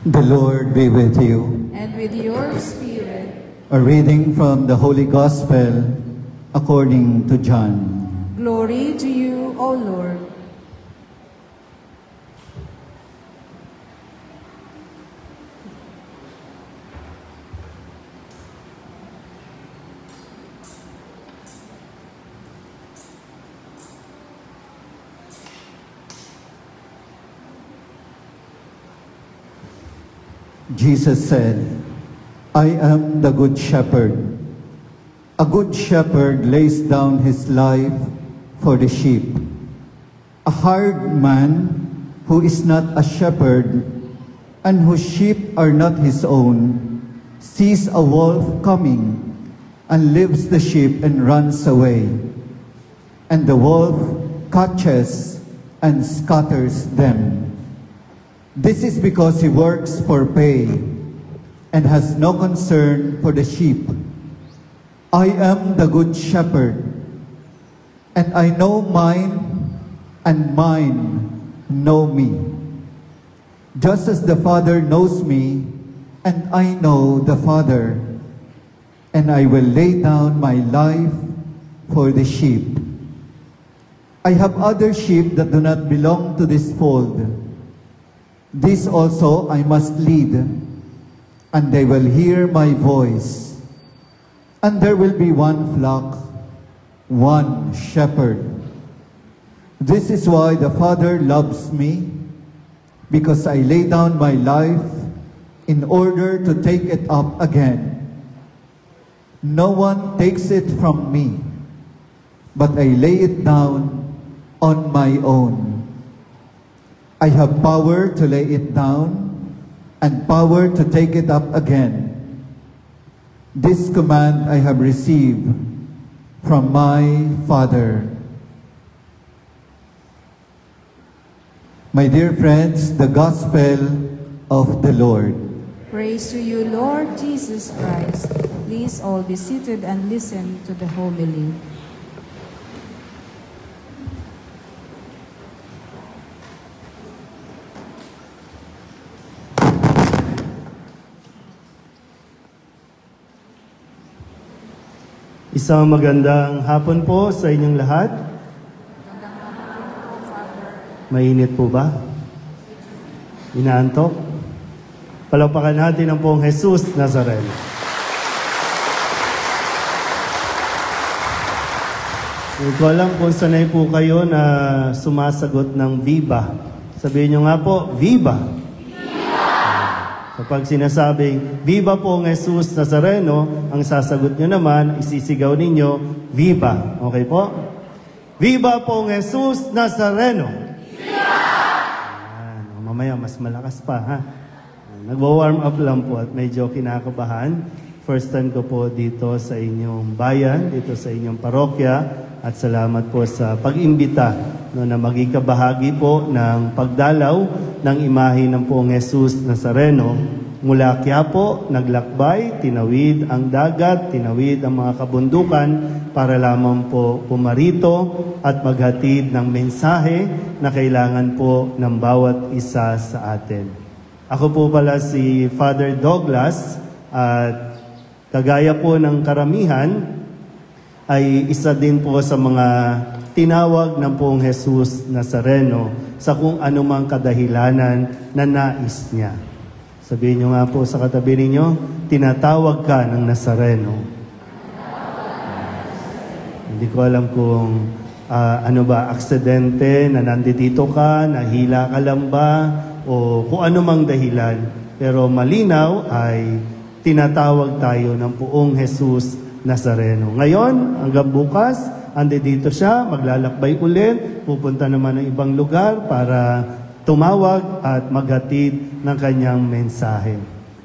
The Lord be with you. And with your spirit. A reading from the Holy Gospel according to John. Glory to you, O Lord. Jesus said, I am the good shepherd. A good shepherd lays down his life for the sheep. A hired man who is not a shepherd and whose sheep are not his own sees a wolf coming and leaves the sheep and runs away. And the wolf catches and scatters them. This is because he works for pay and has no concern for the sheep. I am the good shepherd, and I know mine, and mine know me. Just as the Father knows me, and I know the Father, and I will lay down my life for the sheep. I have other sheep that do not belong to this fold. This also I must lead, and they will hear my voice. And there will be one flock, one shepherd. This is why the Father loves me, because I lay down my life in order to take it up again. No one takes it from me, but I lay it down on my own. I have power to lay it down and power to take it up again. This command I have received from my Father. My dear friends, the Gospel of the Lord. Praise to you, Lord Jesus Christ. Please all be seated and listen to the homily. Isang magandang hapon po sa inyong lahat. Mainit po ba? Inaantok? Palakpakan natin ang pong Jesus Nazareno. Hindi ko alam kung sanay po kayo na sumasagot ng Viva. Sabihin nyo nga po, Viva! Kapag sinasabing, Viva po ang Jesus Nazareno, ang sasagot nyo naman, isisigaw ninyo, Viva. Okay po? Viva po ang Jesus Nazareno! Viva! Ayan, mamaya, mas malakas pa, ha? Nagwa-warm up lang po at medyo kinakabahan. First time ko po dito sa inyong bayan, dito sa inyong parokya. At salamat po sa pag-imbita na maging kabahagi po ng pagdalaw ng imahe ng poong Jesus Nazareno. Mula Quiapo, naglakbay, tinawid ang dagat, tinawid ang mga kabundukan para lamang po pumarito at maghatid ng mensahe na kailangan po ng bawat isa sa atin. Ako po pala si Father Douglas at kagaya po ng karamihan, ay isa din po sa mga tinawag ng poong Jesus Nazareno sa kung anumang kadahilanan na nais niya. Sabihin nyo nga po sa katabi ninyo, tinatawag ka ng Nazareno. Hindi ko alam kung aksidente na nandito ka, nahila ka lang ba, o kung anumang dahilan. Pero malinaw ay tinatawag tayo ng poong Jesus Nazareno. Ngayon, hanggang bukas, andito siya, maglalakbay ulit, pupunta naman ng ibang lugar para tumawag at maghatid ng kanyang mensahe.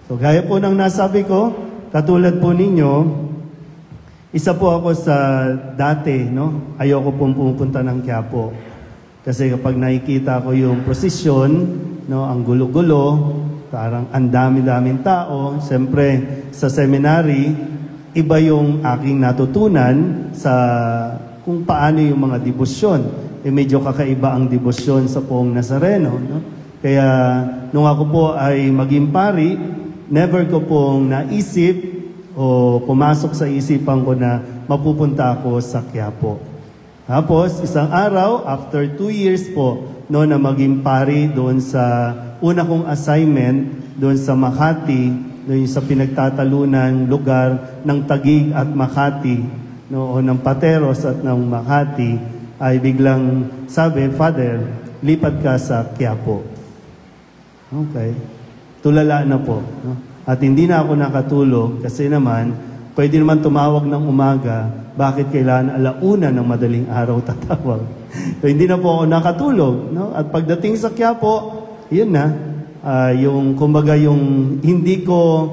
So, gaya po ng nasabi ko, katulad po ninyo, isa po ako sa dati, no? Ayoko pong pupunta ng Quiapo. Kasi kapag nakikita ko yung prosesyon, no, ang gulo-gulo, parang ang dami-daming tao, siyempre sa seminary, iba yung aking natutunan sa kung paano yung mga debosyon. Medyo kakaiba ang debosyon sa poong Nazareno. No? Kaya nung ako po ay maging pari, never ko pong naisip o pumasok sa isipan ko na mapupunta ako sa Quiapo. Tapos, isang araw, after 2 years po, no, na maging pari doon sa una kong assignment, doon sa Makati, doon sa pinagtatalunan lugar ng Taguig at Makati, no, o ng Pateros at ng Makati, ay biglang sabi, Father, lipat ka sa Quiapo. Okay. Tulala na po. No? At hindi na ako nakatulog kasi naman, pwede naman tumawag ng umaga, bakit kailangan alauna ng madaling araw tatawag? So, hindi na po ako nakatulog. No? At pagdating sa Quiapo, yun na, yung kumbaga yung hindi ko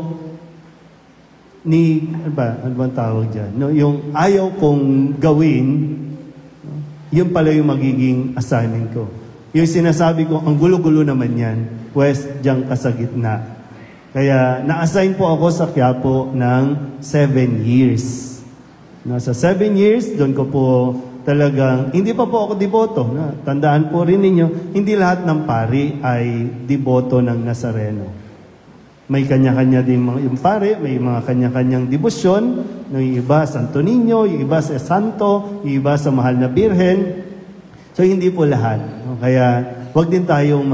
ano bang tawag dyan? No? Yung ayaw kong gawin, no? Yun pala yung magiging assignment ko. Yung sinasabi ko, ang gulo-gulo naman yan, pwes diyan ka sa gitna. Kaya na-assign po ako sa Quiapo ng 7 years. Nasa 7 years, doon ko po talagang, hindi pa po ako deboto. Na, tandaan po rin ninyo, hindi lahat ng pari ay deboto ng Nazareno. May kanya-kanya din yung pari, may mga kanya-kanyang debosyon. Yung iba, Santo Niño, yung iba sa Santo, yung iba sa Mahal na Birhen. So, hindi po lahat. Kaya, wag din tayong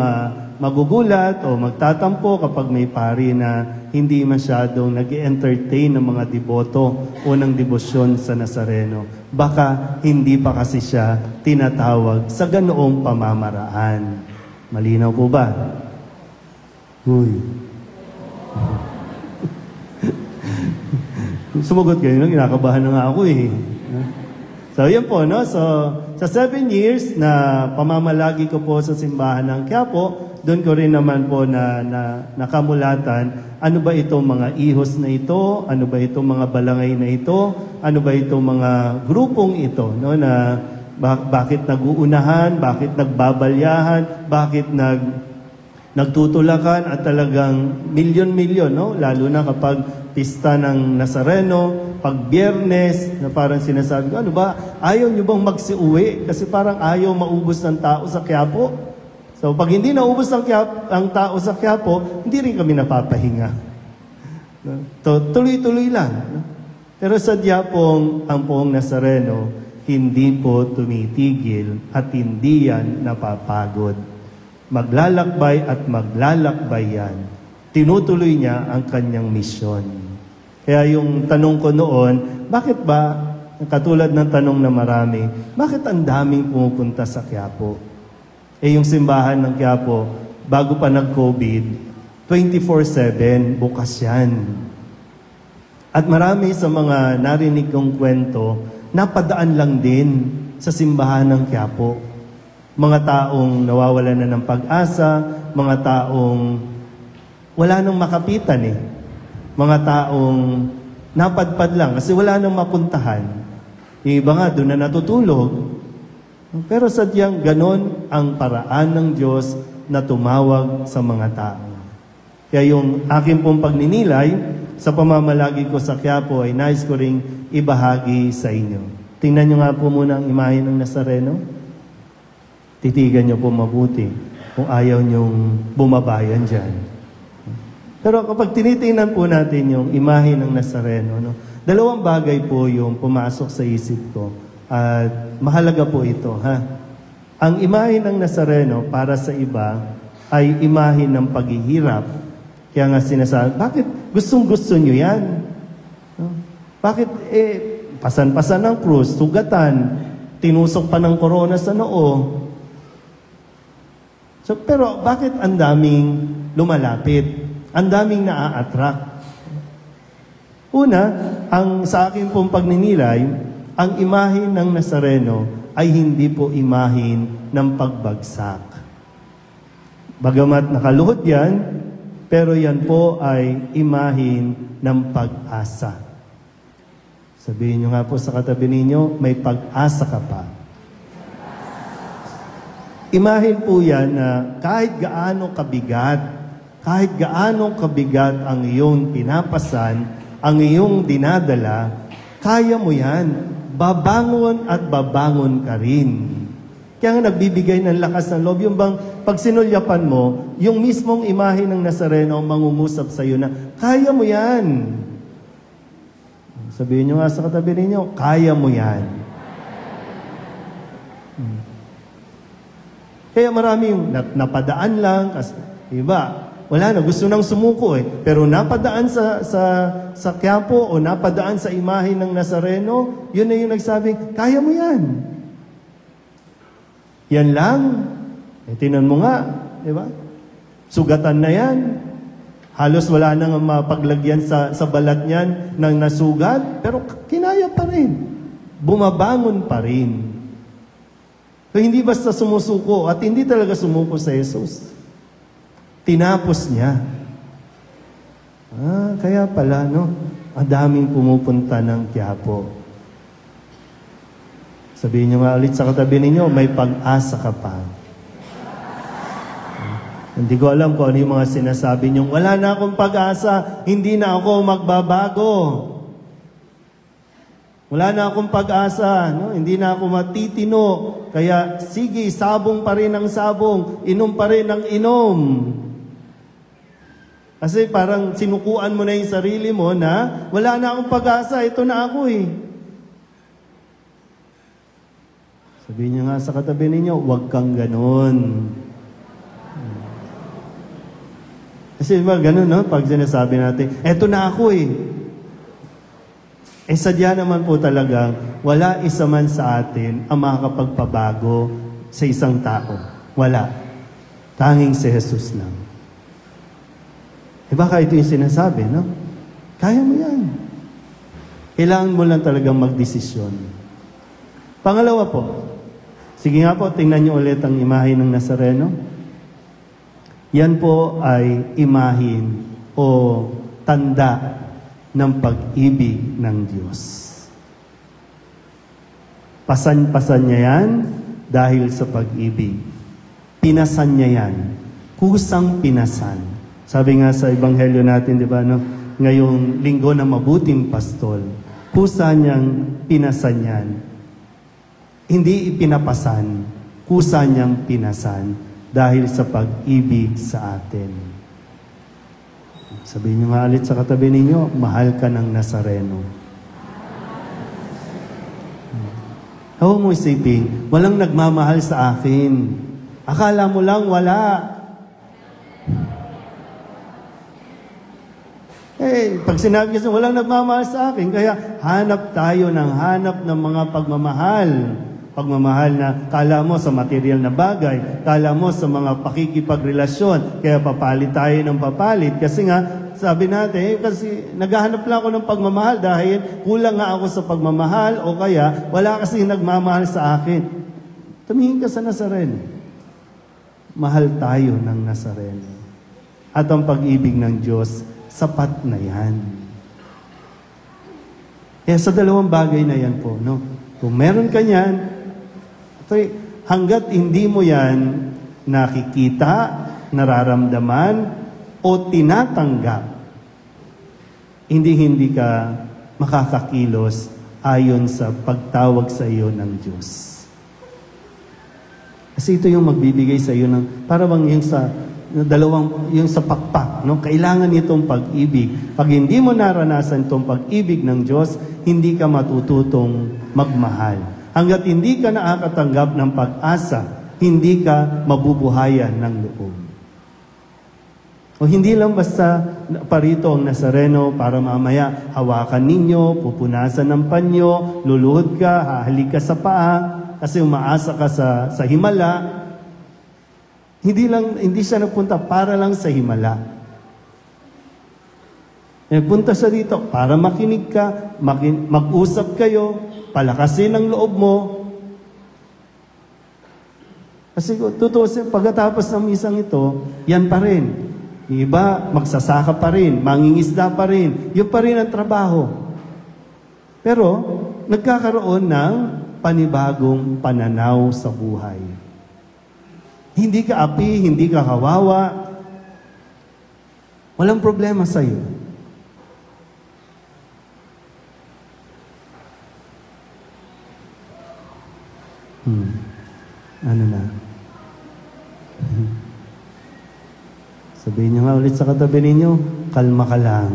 magugulat o magtatampo kapag may pari na hindi masyadong nag-entertain ng mga deboto o ng debosyon sa Nazareno. Baka hindi pa kasi siya tinatawag sa ganoong pamamaraan. Malinaw po ba? Uy. Sumagot kayo, kinakabahan na nga ako eh. So, yan po, no? So, sa 7 years na pamamalagi ko po sa simbahan ng Quiapo, doon ko rin naman po na nakamulatan, ano ba itong mga ihos na ito? Ano ba itong mga balangay na ito? Ano ba itong mga grupong ito? No? Na bakit nag-uunahan? Bakit nagbabalyahan? Bakit nagtutulakan at talagang milyon-milyon, no? Lalo na kapag pista ng Nazareno, pag Biyernes, na parang sinasabi ko, ano ba, ayaw nyo bang magsiuwi? Kasi parang ayaw maubos ng tao sa Quiapo. So, pag hindi naubos ang tao sa Quiapo, hindi rin kami napapahinga. So, tuloy-tuloy lang. Pero sadya pong, ang poong Nazareno, hindi po tumitigil at hindi yan napapagod. Maglalakbay at maglalakbay yan. Tinutuloy niya ang kanyang misyon. Kaya yung tanong ko noon, bakit ba, katulad ng tanong na marami, bakit ang daming pumupunta sa Quiapo? Yung simbahan ng Quiapo, bago pa nag-COVID, 24/7, bukas yan. At marami sa mga narinig kong kwento, napadaan lang din sa simbahan ng Quiapo. Mga taong nawawalan na ng pag-asa, mga taong wala nang makapitan eh. Mga taong napadpad lang kasi wala nang mapuntahan. Yung iba nga doon na natutulog. Pero sadyang ganon ang paraan ng Diyos na tumawag sa mga tao. Kaya yung aking pong pagninilay sa pamamalagi ko sa Quiapo ay nais ko ring ibahagi sa inyo. Tingnan nyo nga po muna ang imahe ng Nazareno. Titigan nyo po mabuti kung ayaw nyong bumabayan dyan. Pero kapag tinitingnan po natin yung imahe ng Nazareno, no, dalawang bagay po yung pumasok sa isip ko. At mahalaga po ito, ha? Ang imahe ng Nazareno para sa iba ay imahe ng paghihirap. Kaya nga sinasabi, bakit gustong-gusto nyo yan? No? Bakit, pasan-pasan ng krus, sugatan, tinusok pa ng korona sa noo. So, pero bakit ang daming lumalapit? Ang daming naa-attract. Una, sa akin pong pagninilay, ang imahe ng Nazareno ay hindi po imahe ng pagbagsak. Bagamat nakaluhod yan, pero yan po ay imahe ng pag-asa. Sabihin nyo nga po sa katabi ninyo, may pag-asa ka pa. Imahin po yan na kahit gaano kabigat ang iyong pinapasan, ang iyong dinadala, kaya mo yan. Babangon at babangon ka rin. Kaya nga nagbibigay ng lakas ng loob. Yung bang pag sinulyapan mo, yung mismong imahe ng Nazareno ang mangungusap sa iyo na, kaya mo yan. Sabihin nyo nga sa katabi ninyo, kaya mo yan. Kaya marami yung napadaan lang, kasi iba, wala na, gusto nang sumuko eh. Pero napadaan sa Quiapo o napadaan sa imahe ng Nazareno, yun na yung nagsabing, kaya mo yan. Yan lang. Eh, tinan mo nga, di ba? Sugatan na yan. Halos wala nang mapaglagyan sa balat niyan ng nasugat, pero kinaya pa rin. Bumabangon pa rin. So, hindi basta sumusuko at hindi talaga sumuko sa Jesus. Tinapos niya. Kaya pala, no? Madaming pumupunta ng Quiapo. Sabihin niyo nga ulit sa katabi ninyo, may pag-asa ka pa. Hindi ko alam kung ano yung mga sinasabi niyo. Wala na akong pag-asa, hindi na ako magbabago. Wala na akong pag-asa, no? Hindi na ako matitino. Kaya sige, sabong pa rin ang sabong, inom pa rin ang inom. Kasi parang sinukuan mo na yung sarili mo na wala na akong pag-asa, ito na ako eh. Sabihin niyo nga sa katabi ninyo, huwag kang ganun. Kasi diba, ganun, no? Pag sinasabi natin, eto na ako eh. Eh sadya naman po talaga, wala isa man sa atin ang makakapagpabago sa isang tao. Wala. Tanging si Jesus lang. Eh baka ito yung sinasabi, no? Kaya mo yan. Kailangan mo lang talagang magdesisyon. Pangalawa po, sige nga po, tingnan niyo ulit ang imahe ng Nazareno. Yan po ay imahin o tanda ng pag-ibig ng Diyos. Pasan-pasan niya yan dahil sa pag-ibig. Pinasan niya yan. Kusang pinasan. Sabi nga sa Ebanghelyo natin, di ba, no? Ngayong linggo na mabuting pastol, kusa niyang pinasan yan. Hindi ipinapasan, kusa niyang pinasan dahil sa pag-ibig sa atin. Sabihin niyo nga ulit sa katabi ninyo, mahal ka ng Nazareno. Huwag mo isipin, walang nagmamahal sa akin. Akala mo lang wala. Pag sinabi kasi walang nagmamahal sa akin, kaya hanap tayo ng mga pagmamahal. Pagmamahal na kala mo sa material na bagay, kala mo sa mga pakikipagrelasyon, kaya papalit tayo ng papalit. Kasi nga, sabi natin, kasi naghahanap lang ako ng pagmamahal dahil kulang nga ako sa pagmamahal o kaya wala kasi nagmamahal sa akin. Tumingin ka sa Nazareno. Mahal tayo ng Nazareno. At ang pag-ibig ng Diyos, sapat na yan. Kaya sa dalawang bagay na yan po, no? Kung meron ka yan, hanggat hindi mo yan nakikita, nararamdaman, o tinatanggap, hindi ka makakakilos ayon sa pagtawag sa iyo ng Diyos. Kasi ito yung magbibigay sa iyo ng, para bang yung sa yung sa pakpak, no? Kailangan itong pag-ibig. Pag hindi mo naranasan itong pag-ibig ng Diyos, hindi ka matututong magmahal. Hanggat hindi ka nakakatanggap ng pag-asa, hindi ka mabubuhayan ng loob. O hindi lang basta parito ang Nazareno para mamaya hawakan ninyo, pupunasan ng panyo, luluhod ka, hahalik ka sa paa, kasi umaasa ka sa himala. Hindi siya nagpunta para lang sa himala. Nagpunta siya dito para makinig ka, mag-usap kayo, palakasin ang loob mo. Kasi tutusin, pagkatapos ng misang ito, yan pa rin. Iba, magsasaka pa rin, mangingisda pa rin. Yun pa rin ang trabaho. Pero, nagkakaroon ng panibagong pananaw sa buhay. Hindi ka api, hindi ka kawawa. Walang problema sa iyo. Ano na? Sabihin niyo nga ulit sa katabi ninyo, kalma ka lang.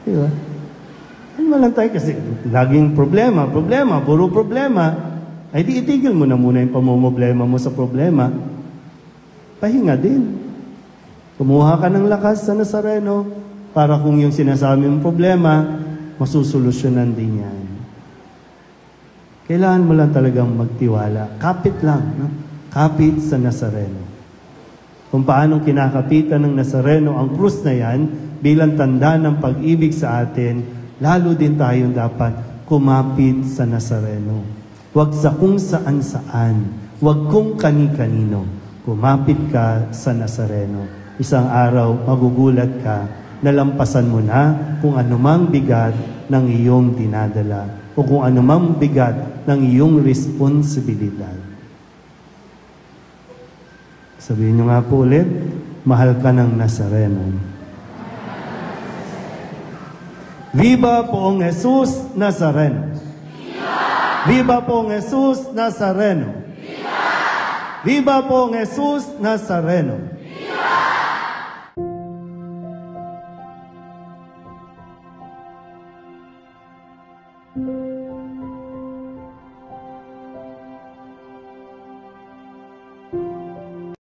Diba? Kalma lang tayo kasi laging problema, puro problema. Ay di itigil mo na muna yung pamumblema mo sa problema. Pahinga din. Kumuha ka ng lakas sa Nazareno para kung yung sinasabi mong problema, masusolusyonan din yan. Kailangan mo lang talagang magtiwala. Kapit lang. No? Kapit sa Nazareno. Kung paanong kinakapitan ng Nazareno ang krus na yan bilang tanda ng pag-ibig sa atin, lalo din tayong dapat kumapit sa Nazareno. Huwag sa kung saan-saan. Huwag kung kani-kanino. Kumapit ka sa Nazareno. Isang araw, magugulat ka, nalampasan mo na kung anumang bigat ng iyong dinadala o kung anumang bigat ng iyong responsibilidad. Sabihin niyo nga po ulit, mahal ka ng Nazareno. Viva Poong Jesus Nazareno! Viva Poong Jesus Nazareno! Viva Poong Jesus Nazareno!